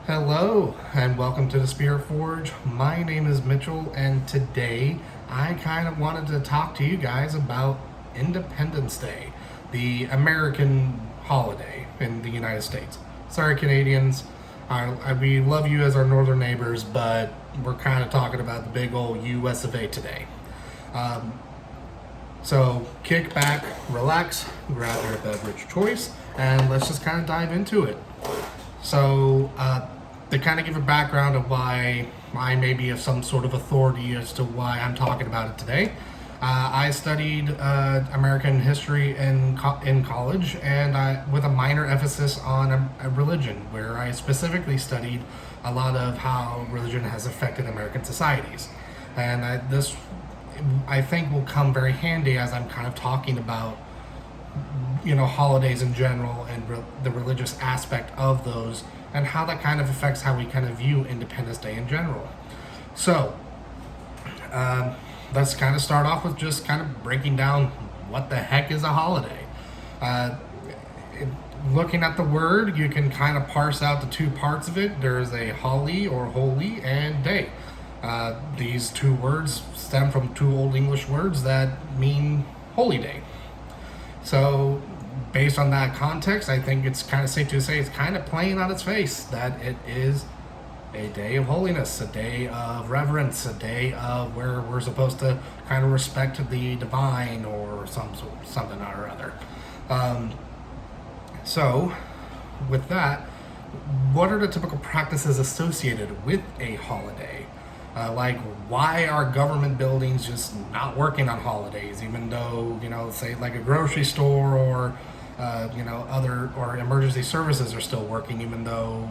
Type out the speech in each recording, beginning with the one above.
Hello, and welcome to the Spirit Forge. My name is Mitchell, and today I kind of wanted to talk to you guys about Independence Day, the American holiday in the United States. Sorry, Canadians, we love you as our northern neighbors, but we're kind of talking about the big old US of A today. So kick back, relax, grab your beverage choice, and let's just kind of dive into it. So, to kind of give a background of why I may be of some sort of authority as to why I'm talking about it today, I studied American history in college, and with a minor emphasis on a religion, where I specifically studied a lot of how religion has affected American societies. And this, I think, will come very handy as I'm kind of talking about holidays in general and the religious aspect of those, and how that kind of affects how we kind of view Independence Day in general. So let's kind of start off with just kind of breaking down what the heck is a holiday. Looking at the word, you can kind of parse out the two parts of it. There's a holly or holy and day. These two words stem from two Old English words that mean holy day. So, based on that context, I think it's kind of safe to say it's kind of plain on its face that it is a day of holiness, a day of reverence, a day of where we're supposed to kind of respect the divine or something or other. So, with that, what are the typical practices associated with a holiday? Like, why are government buildings just not working on holidays, even though, say like a grocery store or, other or emergency services are still working, even though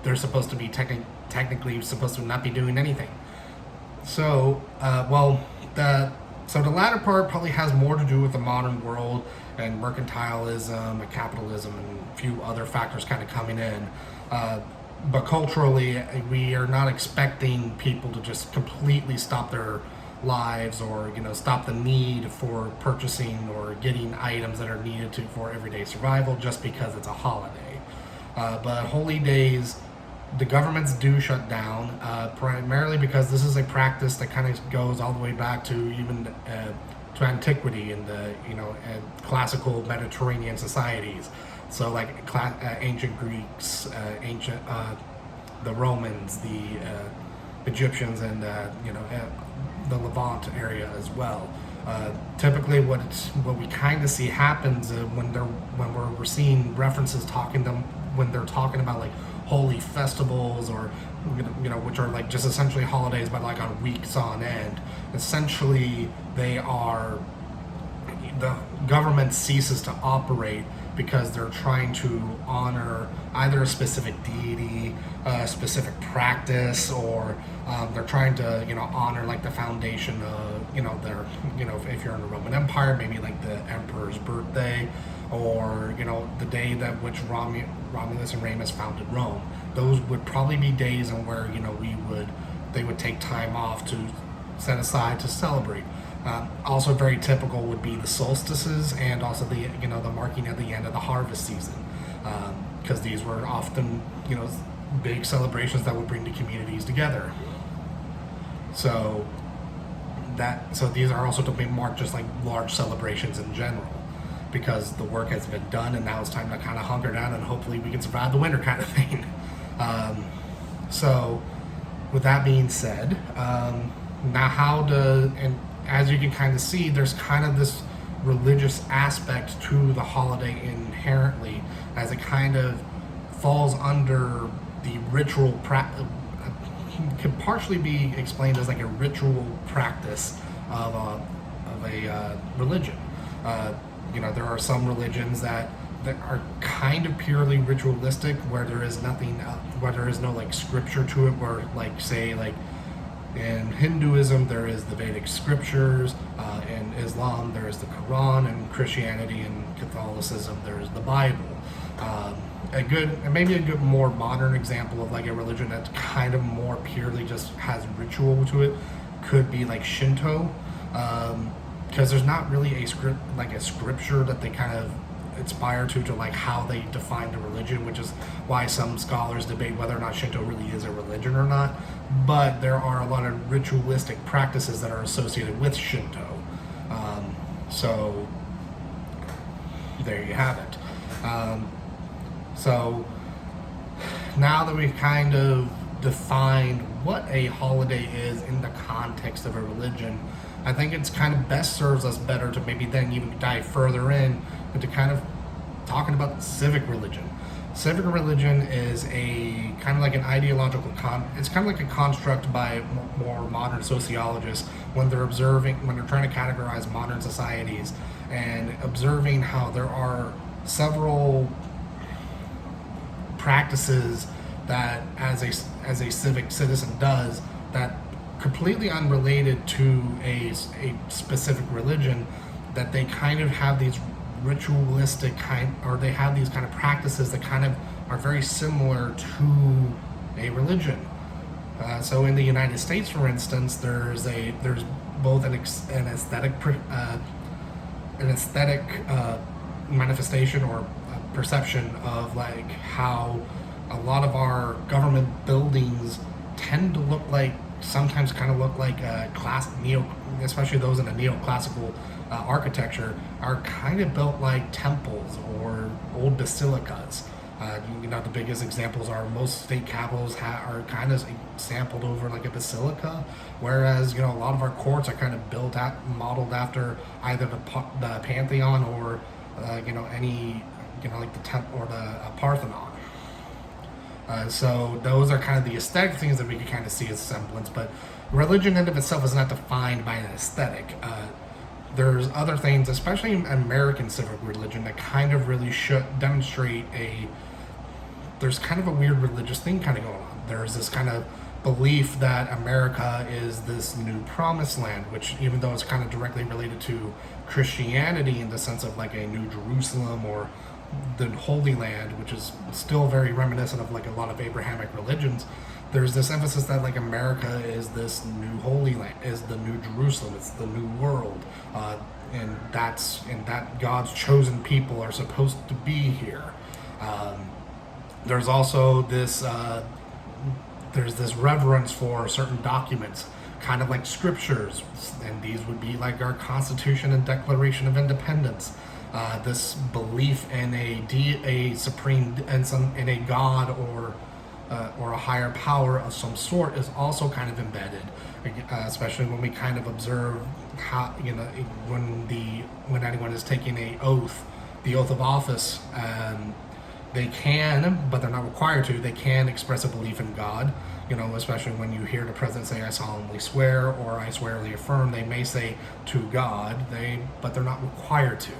they're supposed to be technically supposed to not be doing anything. So, the latter part probably has more to do with the modern world and mercantilism and capitalism and a few other factors kind of coming in. But culturally, we are not expecting people to just completely stop their lives or stop the need for purchasing or getting items that are needed for everyday survival just because it's a holiday. But holy days, the governments do shut down primarily because this is a practice that kind of goes all the way back to even to antiquity in the classical Mediterranean societies. So like ancient Greeks, the Romans, the Egyptians, and the Levant area as well. Typically, what we kind of see happens when we're seeing references when they're talking about like holy festivals or which are like just essentially holidays but like on weeks on end. Essentially, the government ceases to operate because they're trying to honor either a specific deity, a specific practice, or they're trying to honor like the foundation of their if you're in the Roman Empire, maybe like the emperor's birthday, or the day that which Romulus and Remus founded Rome. Those would probably be days in where they would take time off to set aside to celebrate. Also very typical would be the solstices and also the marking at the end of the harvest season, because these were often big celebrations that would bring the communities together. So these are also to be marked just like large celebrations in general, because the work has been done and now it's time to kind of hunker down and hopefully we can survive the winter kind of thing. So with that being said, and as you can kind of see, there's kind of this religious aspect to the holiday inherently, as it kind of falls under the ritual could partially be explained as like a ritual practice of a religion. There are some religions that are kind of purely ritualistic, where there is no like scripture to it, where like say like in Hinduism, there is the Vedic scriptures. In Islam, there is the Quran. And Christianity and Catholicism, there is the Bible. Maybe a good more modern example of like a religion that kind of more purely just has ritual to it could be like Shinto, because there's not really a scripture that they kind of aspire to like how they define the religion, which is why some scholars debate whether or not Shinto really is a religion or not. But there are a lot of ritualistic practices that are associated with Shinto. So there you have it. So now that we've kind of defined what a holiday is in the context of a religion, I think it's kind of best serves us better to maybe then even dive further in into kind of talking about civic religion. Civic religion is a kind of like an ideological it's kind of like a construct by more modern sociologists when they're trying to categorize modern societies and observing how there are several practices that as a civic citizen does that completely unrelated to a specific religion, that they kind of have these ritualistic they have these kind of practices that kind of are very similar to a religion. So in the United States, for instance, there's both an aesthetic manifestation or perception of like how a lot of our government buildings tend to look like sometimes kind of look like especially those in a neoclassical architecture, are kind of built like temples or old basilicas. The biggest examples are most state capitals are kind of sampled over like a basilica, whereas a lot of our courts are kind of modeled after either the Pantheon or any like the temple or the Parthenon. So those are kind of the aesthetic things that we can kind of see as semblance, but religion in of itself is not defined by an aesthetic. There's other things, especially in American civic religion, that kind of really should demonstrate there's kind of a weird religious thing kind of going on. There's this kind of belief that America is this new promised land, which even though it's kind of directly related to Christianity in the sense of like a New Jerusalem or the Holy Land, which is still very reminiscent of like a lot of Abrahamic religions, there's this emphasis that like America is this new Holy Land, is the new Jerusalem, it's the new world, and that God's chosen people are supposed to be here. There's also this reverence for certain documents, kind of like scriptures, and these would be like our Constitution and Declaration of Independence. This belief in a supreme in a God or a higher power of some sort is also kind of embedded, especially when we kind of observe how when anyone is taking the oath of office. They can, but they're not required to. They can express a belief in God. Especially when you hear the president say, "I solemnly swear" or "I swearly affirm." They may say to God, but they're not required to.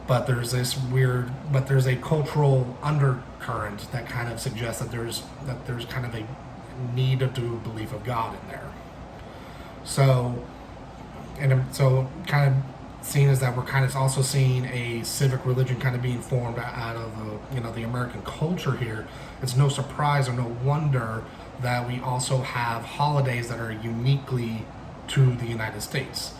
But there's a cultural undercurrent that kind of suggests that there's kind of a need to do belief of God in there. So kind of seeing as that we're kind of also seeing a civic religion kind of being formed out of the American culture here, it's no surprise or no wonder that we also have holidays that are uniquely to the United States.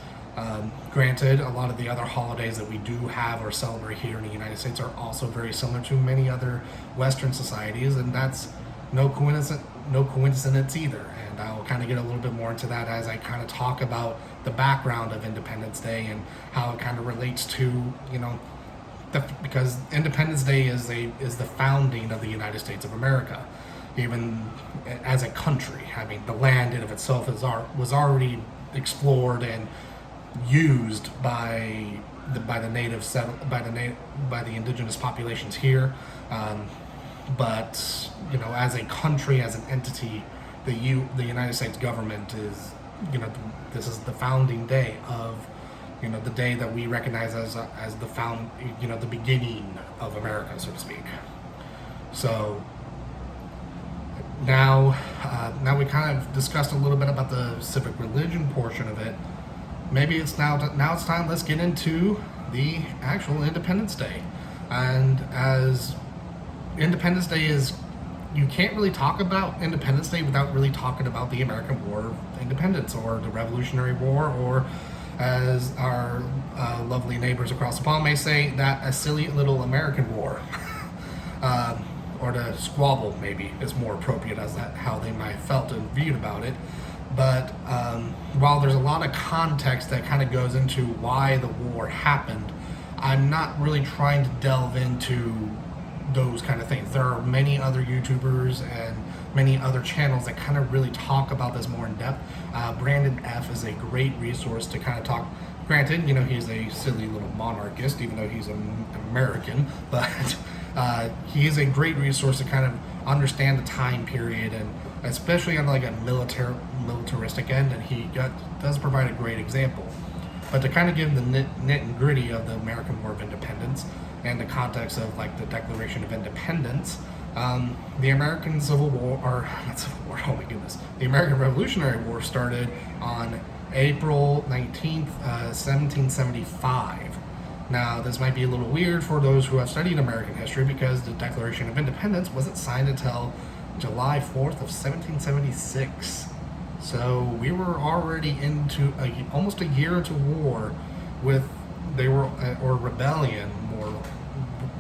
Granted, a lot of the other holidays that we do have or celebrate here in the United States are also very similar to many other Western societies, and that's no coincidence either. And I'll kind of get a little bit more into that as I kind of talk about the background of Independence Day and how it kind of relates to, because Independence Day is the founding of the United States of America, even as a country. I mean, the land in of itself was already explored and used by the indigenous populations here, but as a country, as an entity, the United States government is this is the founding day of the day that we recognize as the beginning of America, so to speak. So now we kind of discussed a little bit about the civic religion portion of it. Maybe it's now it's time, let's get into the actual Independence Day. And as Independence Day is, you can't really talk about Independence Day without really talking about the American War of Independence or the Revolutionary War or as our lovely neighbors across the pond may say, that a silly little American war. Or to squabble, maybe, is more appropriate as that how they might have felt and viewed about it. But while there's a lot of context that kind of goes into why the war happened, I'm not really trying to delve into those kind of things. There are many other YouTubers and many other channels that kind of really talk about this more in depth. Brandon F is a great resource to kind of talk. Granted, he's a silly little monarchist, even though he's an American, but he is a great resource to kind of understand the time period, and especially on like a militaristic end, and he does provide a great example. But to kind of give the nit and gritty of the American War of Independence and the context of like the Declaration of Independence, the American Civil War, or not Civil War, oh my goodness, the American Revolutionary War started on April 19th, 1775. Now, this might be a little weird for those who have studied American history because the Declaration of Independence wasn't signed until July 4th of 1776. So we were already into almost a year into war or rebellion, more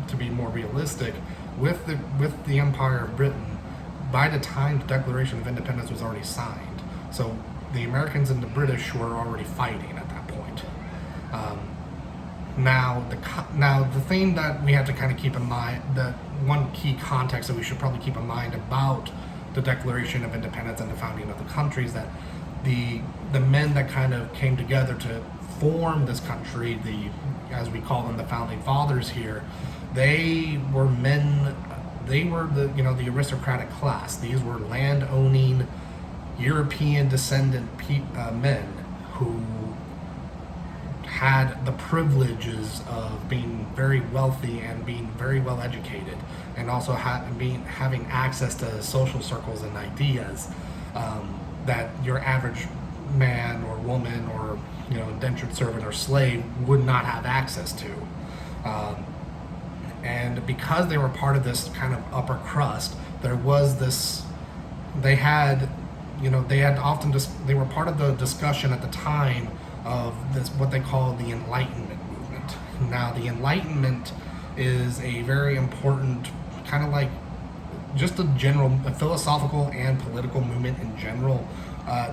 to be more realistic, with the Empire of Britain by the time the Declaration of Independence was already signed. So the Americans and the British were already fighting at that point. Now the thing that we have to kind of keep in mind, that one key context that we should probably keep in mind about the Declaration of Independence and the founding of the country is that the men that kind of came together to form this country, as we call them, the founding fathers here, they were men. They were the aristocratic class. These were land-owning European descendant men who had the privileges of being very wealthy and being very well educated, and also having access to social circles and ideas that your average man or woman or indentured servant or slave would not have access to. And because they were part of this kind of upper crust, there was this. They were part of the discussion at the time of this, what they call the Enlightenment movement. Now, the Enlightenment is a very important kind of like just a philosophical and political movement in general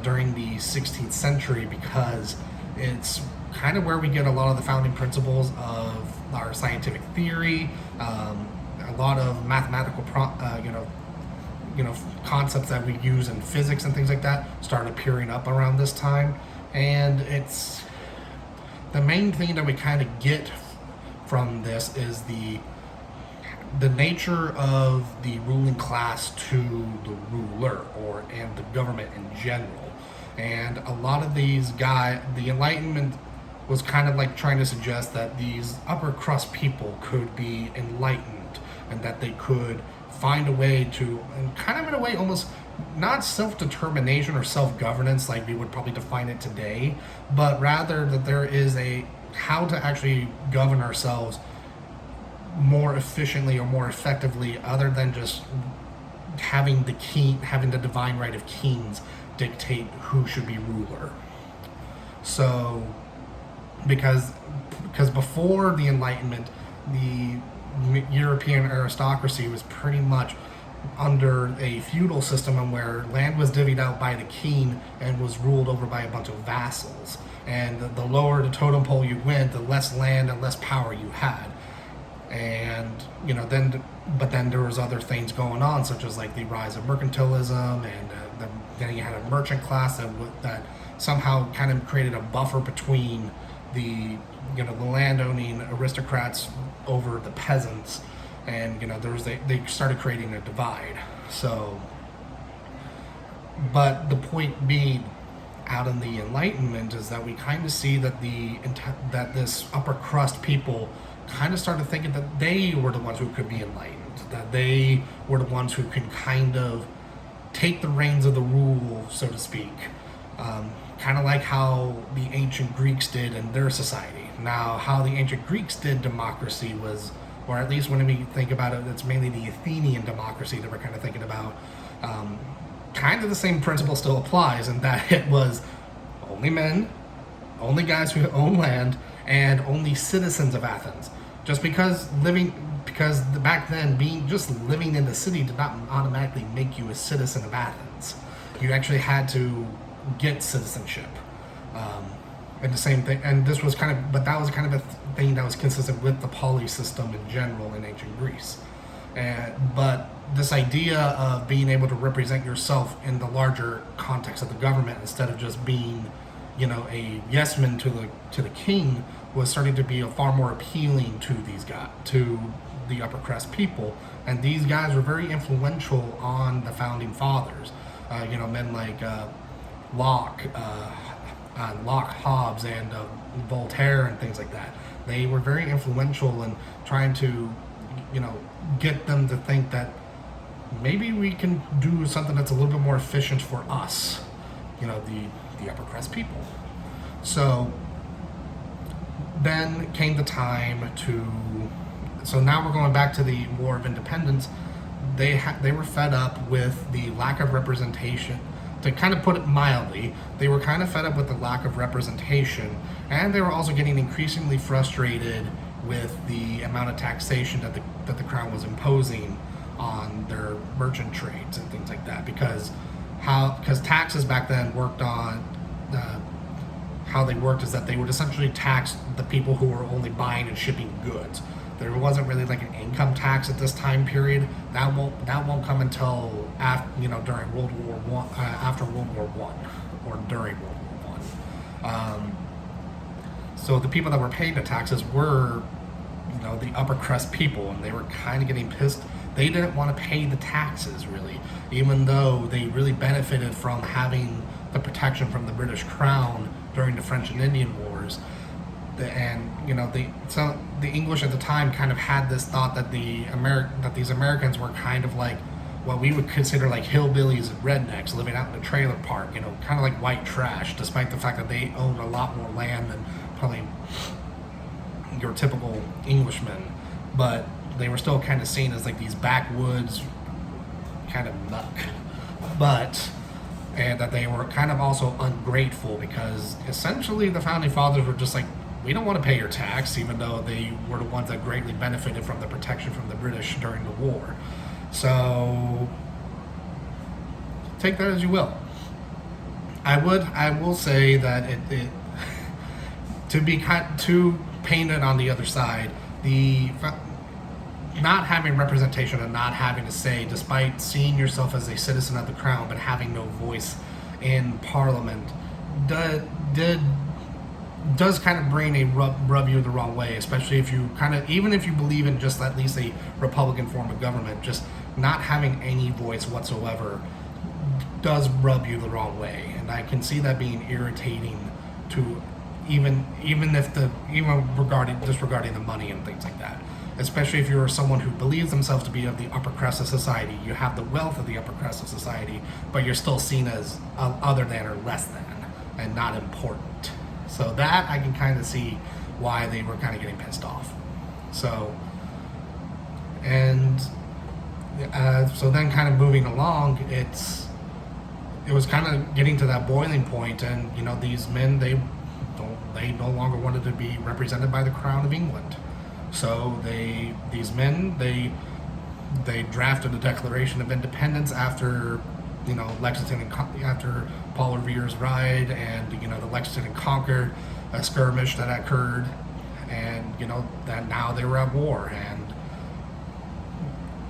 during the 16th century, because it's kind of where we get a lot of the founding principles of our scientific theory, a lot of mathematical concepts that we use in physics and things like that start appearing up around this time. And it's the main thing that we kind of get from this is the nature of the ruling class to the ruler and the government in general. And a lot of these guys, the Enlightenment was kind of like trying to suggest that these upper crust people could be enlightened and that they could find a way to, and kind of in a way almost not self-determination or self-governance like we would probably define it today, but rather that there is how to actually govern ourselves more efficiently or more effectively, other than just having the divine right of kings dictate who should be ruler. So because before the Enlightenment, the European aristocracy was pretty much under a feudal system where land was divvied out by the king and was ruled over by a bunch of vassals. And the lower the totem pole you went, the less land and less power you had. And then there was other things going on, such as like the rise of mercantilism, and then you had a merchant class that somehow kind of created a buffer between the landowning aristocrats over the peasants. And they started creating a divide. So, but the point being, out in the Enlightenment, is that we kind of see that that this upper crust people kind of started thinking that they were the ones who could be enlightened, that they were the ones who could kind of take the reins of the rule, so to speak, kind of like how the ancient Greeks did in their society. Now, how the ancient Greeks did democracy was, or at least when we think about it, it's mainly the Athenian democracy that we're kind of thinking about. Kind of the same principle still applies, in that it was only men, only guys who own land, and only citizens of Athens. Just because back then being just living in the city did not automatically make you a citizen of Athens. You actually had to get citizenship. And the same thing, and this was but that was kind of a thing that was consistent with the poly system in general in ancient Greece. But this idea of being able to represent yourself in the larger context of the government instead of just being, a yes man to the king was starting to be far more appealing to these guys, to the upper crust people, and these guys were very influential on the founding fathers. Men like Locke, Hobbes, and Voltaire, and things like that. They were very influential in trying to, get them to think that maybe we can do something that's a little bit more efficient for us, the upper crust people. So then came the time so now we're going back to the War of Independence. They were fed up with the lack of representation. To kind of put it mildly, they were kind of fed up with the lack of representation, and they were also getting increasingly frustrated with the amount of taxation that the crown was imposing on their merchant trades and things like that. Because taxes back then worked on how they worked is that they would essentially tax the people who were only buying and shipping goods. There wasn't really like an income tax at this time period. That won't come until during World War One, after World War One, or during World War One. So the people that were paying the taxes were, the upper crust people, and they were kind of getting pissed. They didn't want to pay the taxes really, even though they really benefited from having the protection from the British Crown during the French and Indian Wars. And the English at the time kind of had this thought that that these Americans were kind of like what we would consider like hillbillies and rednecks living out in a trailer park, kind of like white trash, despite the fact that they owned a lot more land than probably your typical Englishman. But they were still kind of seen as like these backwoods kind of muck. And that they were kind of also ungrateful because essentially the founding fathers were just like, we don't want to pay your tax, even though they were the ones that greatly benefited from the protection from the British during the war. So take that as you will. I will say that it to paint it on the other side, the not having representation and not having a say, despite seeing yourself as a citizen of the crown but having no voice in Parliament, does kind of bring rub you the wrong way, especially if you even if you believe in just at least a Republican form of government, just not having any voice whatsoever does rub you the wrong way. And I can see that being irritating to even regarding the money and things like that. Especially if you're someone who believes themselves to be of the upper crust of society, you have the wealth of the upper crust of society, but you're still seen as other than or less than and not important. So that I can kind of see why they were kind of getting pissed off. So then kind of moving along, it was kind of getting to that boiling point, and these men they no longer wanted to be represented by the Crown of England. So these men drafted a Declaration of Independence after Lexington after Paul Revere's ride, and the Lexington and Concord skirmish that occurred, and that now they were at war. And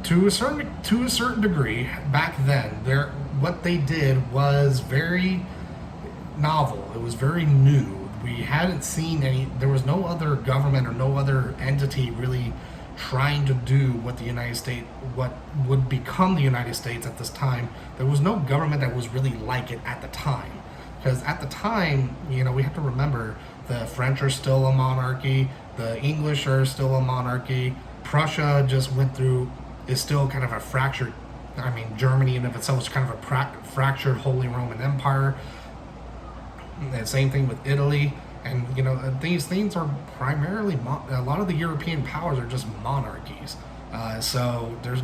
to a certain degree back then, what they did was very novel. It was very new. We hadn't seen there was no other government or no other entity really trying to do what would become the United States at this time. There was no government that was really like it at the time. Because at the time, we have to remember, the French are still a monarchy, the English are still a monarchy, Prussia is still kind of a fractured, Germany in of itself is kind of a fractured Holy Roman Empire. And same thing with Italy, and these things are primarily a lot of the European powers are just monarchies. So there's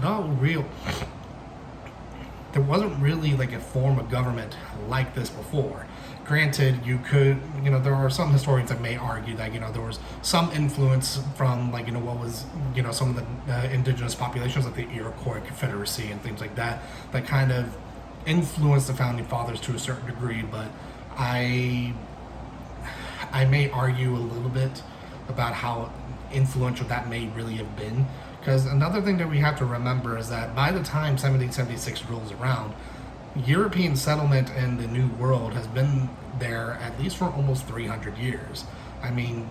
there wasn't really like a form of government like this before. Granted, there are some historians that may argue that, there was some influence from, like, what was, some of the indigenous populations, like the Iroquois Confederacy and things like that, that kind of influenced the founding fathers to a certain degree. But I may argue a little bit about how influential that may really have been. Because another thing that we have to remember is that by the time 1776 rolls around, European settlement in the New World has been there at least for almost 300 years. I mean,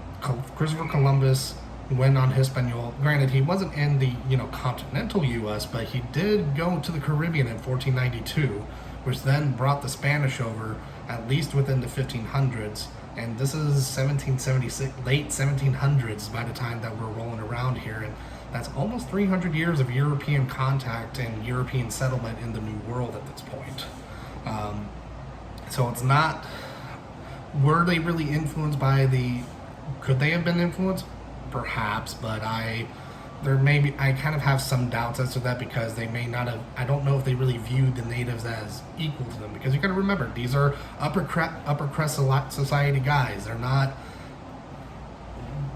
Christopher Columbus went on Hispaniola. Granted, he wasn't in the continental U.S., but he did go to the Caribbean in 1492, which then brought the Spanish over at least within the 1500s. And this is 1776, late 1700s by the time that we're rolling around here. And that's almost 300 years of European contact and European settlement in the New World at this point. So it's not, were they really influenced by could they have been influenced? Perhaps, but I kind of have some doubts as to that, because they may not have, I don't know if they really viewed the natives as equal to them, because you gotta remember, these are upper crust society guys. They're not,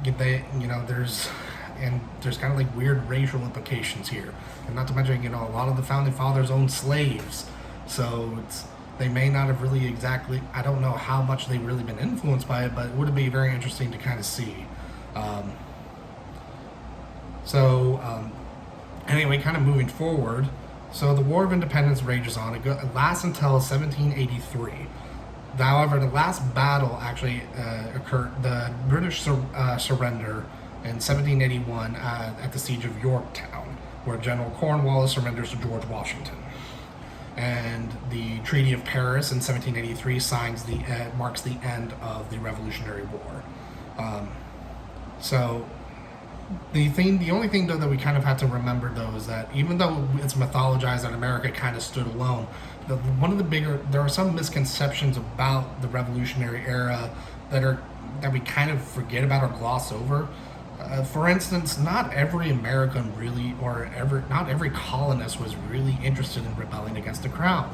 there's kind of like weird racial implications here. And not to mention, a lot of the founding fathers owned slaves. So they may not have really exactly, I don't know how much they've really been influenced by it, but it would be very interesting to kind of see. Anyway, kind of moving forward, so the War of Independence rages on. It lasts until 1783. However, the last battle actually occurred, the British surrender in 1781 at the Siege of Yorktown, where General Cornwallis surrenders to George Washington. And the Treaty of Paris in 1783 marks the end of the Revolutionary War. The only thing though that we kind of have to remember though is that even though it's mythologized that America kind of stood alone, there are some misconceptions about the Revolutionary era that we kind of forget about or gloss over. For instance, not every American really, not every colonist was really interested in rebelling against the crown.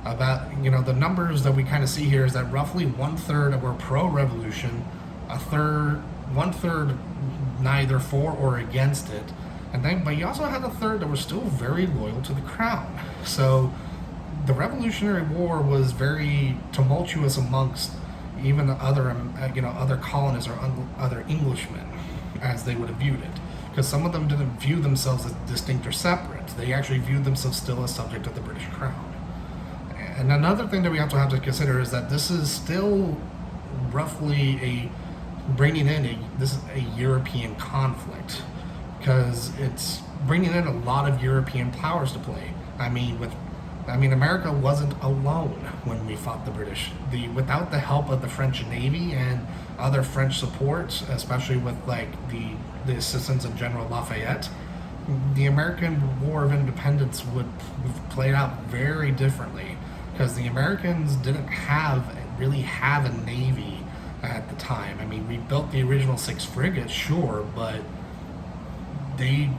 The numbers that we kind of see here is that roughly 1/3 were pro-revolution, one third neither for or against it, but you also had a third that was still very loyal to the crown. So the Revolutionary War was very tumultuous amongst even other colonists or other Englishmen, as they would have viewed it, because some of them didn't view themselves as distinct or separate. They actually viewed themselves still as subject of the British crown. And another thing that we have to consider is that this is still roughly this is a European conflict, because it's bringing in a lot of European powers to play. I mean, America wasn't alone when we fought the British. Without the help of the French Navy and other French support, especially with the assistance of General Lafayette, the American War of Independence would have played out very differently, because the Americans didn't really have a navy at the time. I mean, we built the original 6 frigates, sure, but they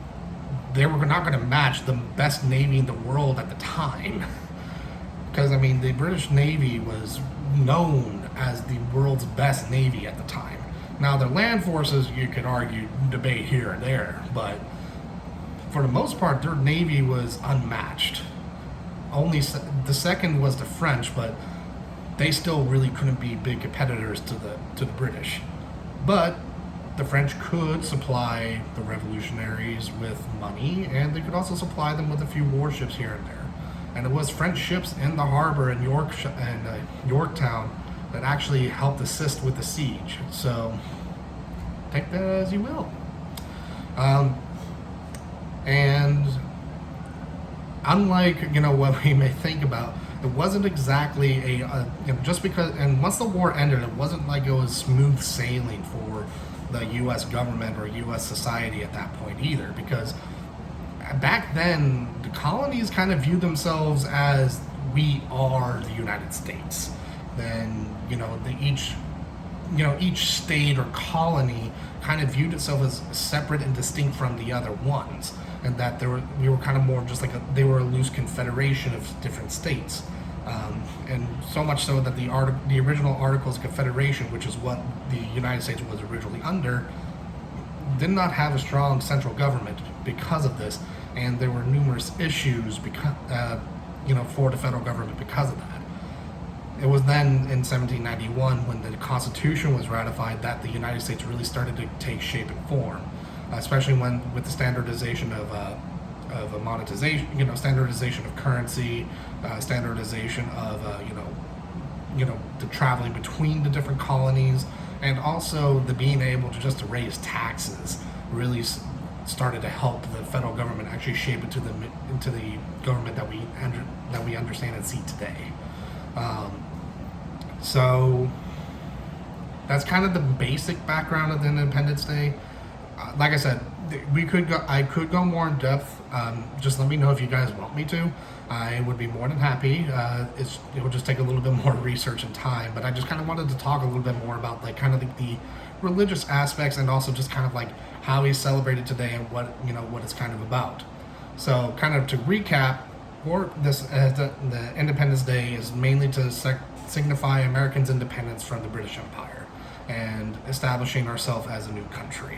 were not going to match the best navy in the world at the time. Because, the British Navy was known as the world's best navy at the time. Now, their land forces, you could argue, debate here and there, but for the most part, their navy was unmatched. Only the second was the French, but they still really couldn't be big competitors to the British. But the French could supply the revolutionaries with money, and they could also supply them with a few warships here and there. And it was French ships in the harbor in Yorktown that actually helped assist with the siege. So take that as you will. And unlike what we may think about, it wasn't exactly just because, and once the war ended, it wasn't like it was smooth sailing for the U.S. government or U.S. society at that point either, because back then the colonies kind of viewed themselves as, we are the United States. Then each state or colony kind of viewed itself as separate and distinct from the other ones. and that we were kind of more just like they were a loose confederation of different states. And so much so that the original Articles of Confederation, which is what the United States was originally under, did not have a strong central government because of this, and there were numerous issues because for the federal government because of that. It was then in 1791 when the Constitution was ratified that the United States really started to take shape and form, especially with the standardization of a monetization, standardization of currency, standardization of the traveling between the different colonies, and also the being able to just to raise taxes really started to help the federal government actually shape into the government that we understand and see today. So that's kind of the basic background of the Independence Day. Like I said, I could go more in depth. Just let me know if you guys want me to. I would be more than happy. It would just take a little bit more research and time, but I just kind of wanted to talk a little bit more about like kind of the religious aspects, and also just kind of like how we celebrate it today and what it's kind of about. So kind of to recap, the Independence Day is mainly to signify Americans' independence from the British Empire and establishing ourselves as a new country.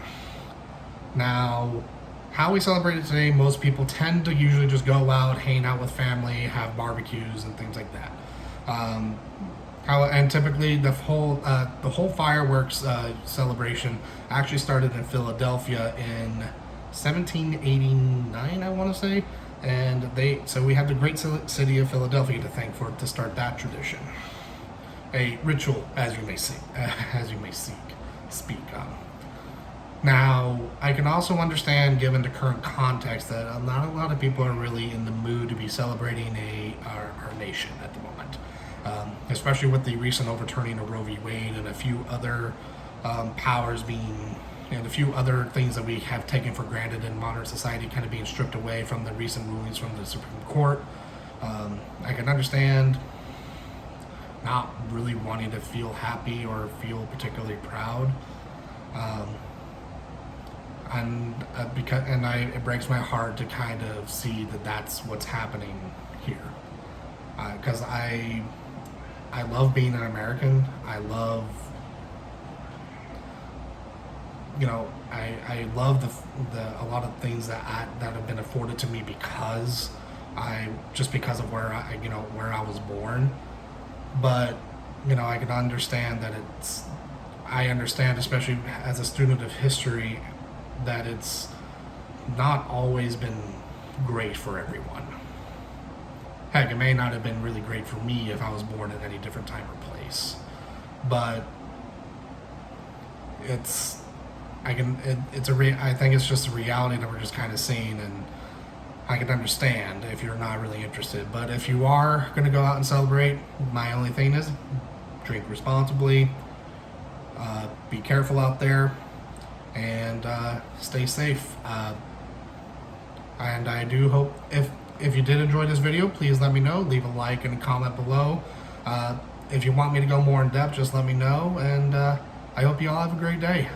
Now, how we celebrate it today, most people tend to usually just go out, hang out with family, have barbecues and things like that. And typically the whole fireworks celebration actually started in Philadelphia in 1789, I want to say, and so we have the great city of Philadelphia to thank to start that tradition, a ritual, as you may speak. Now, I can also understand, given the current context, that not a lot of people are really in the mood to be celebrating our nation at the moment, especially with the recent overturning of Roe v. Wade and a few other powers and a few other things that we have taken for granted in modern society kind of being stripped away from the recent rulings from the Supreme Court. I can understand not really wanting to feel happy or feel particularly proud. It breaks my heart to kind of see that that's what's happening here. Because I love being an American. I love, I love a lot of things that have been afforded to me because of where I was born. But I can understand that I understand, especially as a student of history, that it's not always been great for everyone. Heck, it may not have been really great for me if I was born at any different time or place. But I think it's just a reality that we're just kind of seeing, and I can understand if you're not really interested. But if you are going to go out and celebrate, my only thing is drink responsibly, be careful out there, and stay safe. And I do hope, if you did enjoy this video, please let me know. Leave a like and a comment below. If you want me to go more in depth, just let me know. And I hope you all have a great day.